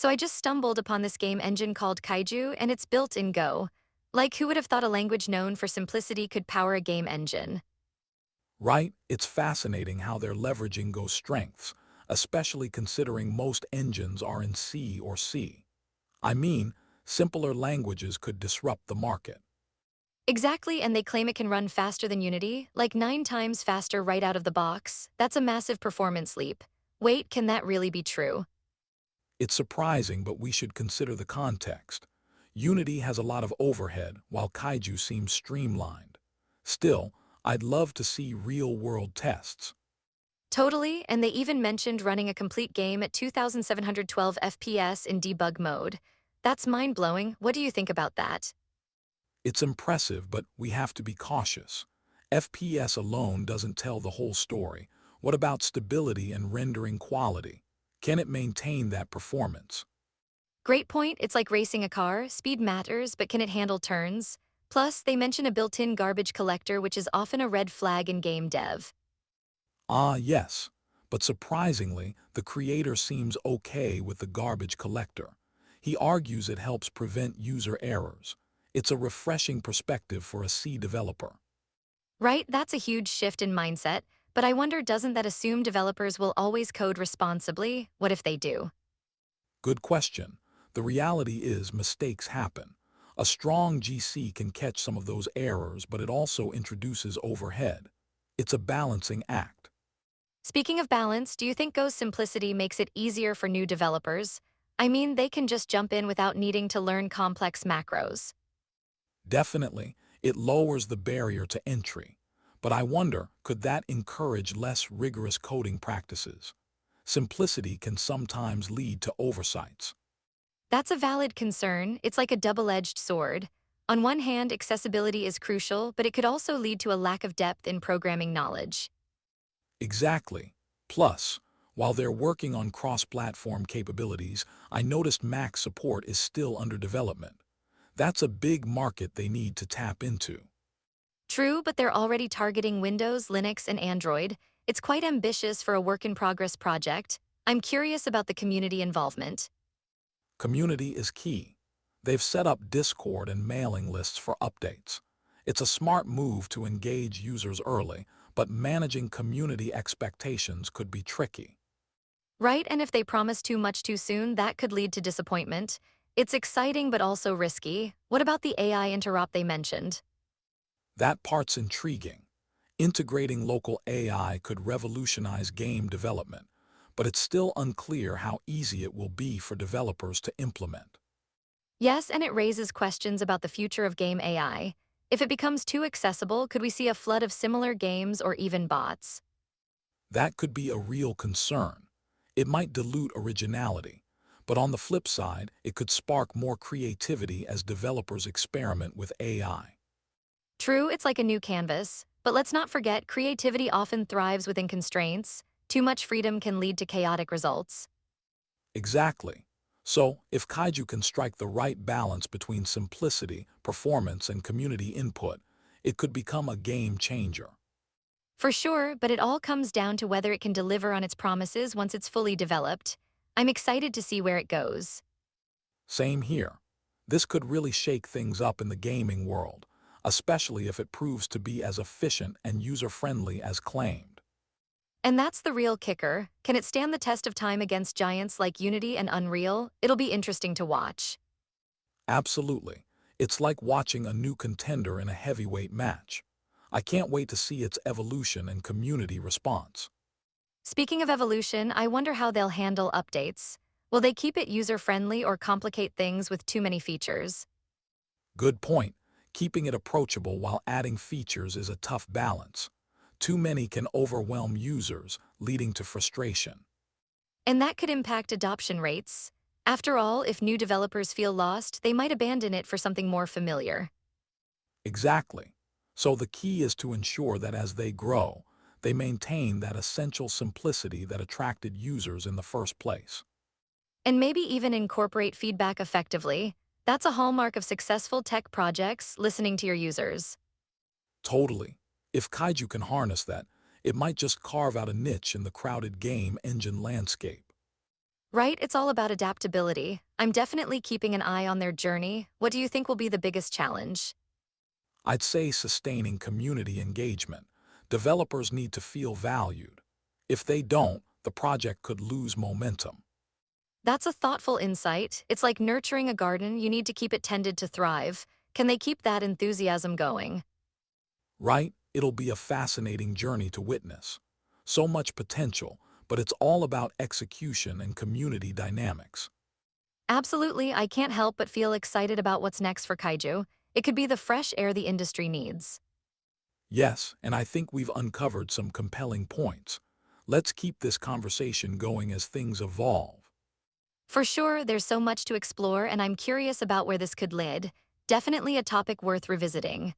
So I just stumbled upon this game engine called Kaiju, and it's built in Go. Like, who would have thought a language known for simplicity could power a game engine? Right? It's fascinating how they're leveraging Go's strengths, especially considering most engines are in C or C. I mean, simpler languages could disrupt the market. Exactly, and they claim it can run faster than Unity, like 9 times faster right out of the box. That's a massive performance leap. Wait, can that really be true? It's surprising, but we should consider the context. Unity has a lot of overhead, while Kaiju seems streamlined. Still, I'd love to see real-world tests. Totally, and they even mentioned running a complete game at 2712 FPS in debug mode. That's mind-blowing. What do you think about that? It's impressive, but we have to be cautious. FPS alone doesn't tell the whole story. What about stability and rendering quality? Can it maintain that performance? Great point. It's like racing a car. Speed matters, but can it handle turns? Plus, they mention a built-in garbage collector, which is often a red flag in game dev. Ah, yes. But surprisingly, the creator seems okay with the garbage collector. He argues it helps prevent user errors. It's a refreshing perspective for a C developer. Right? That's a huge shift in mindset, but I wonder, doesn't that assume developers will always code responsibly? What if they do? Good question. The reality is mistakes happen. A strong GC can catch some of those errors, but it also introduces overhead. It's a balancing act. Speaking of balance, do you think Go's simplicity makes it easier for new developers? I mean, they can just jump in without needing to learn complex macros. Definitely, it lowers the barrier to entry. But I wonder, could that encourage less rigorous coding practices? Simplicity can sometimes lead to oversights. That's a valid concern. It's like a double-edged sword. On one hand, accessibility is crucial, but it could also lead to a lack of depth in programming knowledge. Exactly. Plus, while they're working on cross-platform capabilities, I noticed Mac support is still under development. That's a big market they need to tap into. True, but they're already targeting Windows, Linux, and Android. It's quite ambitious for a work-in-progress project. I'm curious about the community involvement. Community is key. They've set up Discord and mailing lists for updates. It's a smart move to engage users early, but managing community expectations could be tricky. Right, and if they promise too much too soon, that could lead to disappointment. It's exciting but also risky. What about the AI interop they mentioned? That part's intriguing. Integrating local AI could revolutionize game development, but it's still unclear how easy it will be for developers to implement. Yes, and it raises questions about the future of game AI. If it becomes too accessible, could we see a flood of similar games or even bots? That could be a real concern. It might dilute originality, but on the flip side, it could spark more creativity as developers experiment with AI. True, it's like a new canvas, but let's not forget creativity often thrives within constraints. Too much freedom can lead to chaotic results. Exactly. So, if Kaiju can strike the right balance between simplicity, performance, and community input, it could become a game changer. For sure, but it all comes down to whether it can deliver on its promises once it's fully developed. I'm excited to see where it goes. Same here. This could really shake things up in the gaming world, especially if it proves to be as efficient and user-friendly as claimed. And that's the real kicker. Can it stand the test of time against giants like Unity and Unreal? It'll be interesting to watch. Absolutely. It's like watching a new contender in a heavyweight match. I can't wait to see its evolution and community response. Speaking of evolution, I wonder how they'll handle updates. Will they keep it user-friendly or complicate things with too many features? Good point. Keeping it approachable while adding features is a tough balance. Too many can overwhelm users, leading to frustration. And that could impact adoption rates. After all, if new developers feel lost, they might abandon it for something more familiar. Exactly. So the key is to ensure that as they grow, they maintain that essential simplicity that attracted users in the first place. And maybe even incorporate feedback effectively. That's a hallmark of successful tech projects, listening to your users. Totally. If Kaiju can harness that, it might just carve out a niche in the crowded game engine landscape. Right? It's all about adaptability. I'm definitely keeping an eye on their journey. What do you think will be the biggest challenge? I'd say sustaining community engagement. Developers need to feel valued. If they don't, the project could lose momentum. That's a thoughtful insight. It's like nurturing a garden, you need to keep it tended to thrive. Can they keep that enthusiasm going? Right? It'll be a fascinating journey to witness. So much potential, but it's all about execution and community dynamics. Absolutely, I can't help but feel excited about what's next for Kaiju. It could be the fresh air the industry needs. Yes, and I think we've uncovered some compelling points. Let's keep this conversation going as things evolve. For sure, there's so much to explore, and I'm curious about where this could lead. Definitely a topic worth revisiting.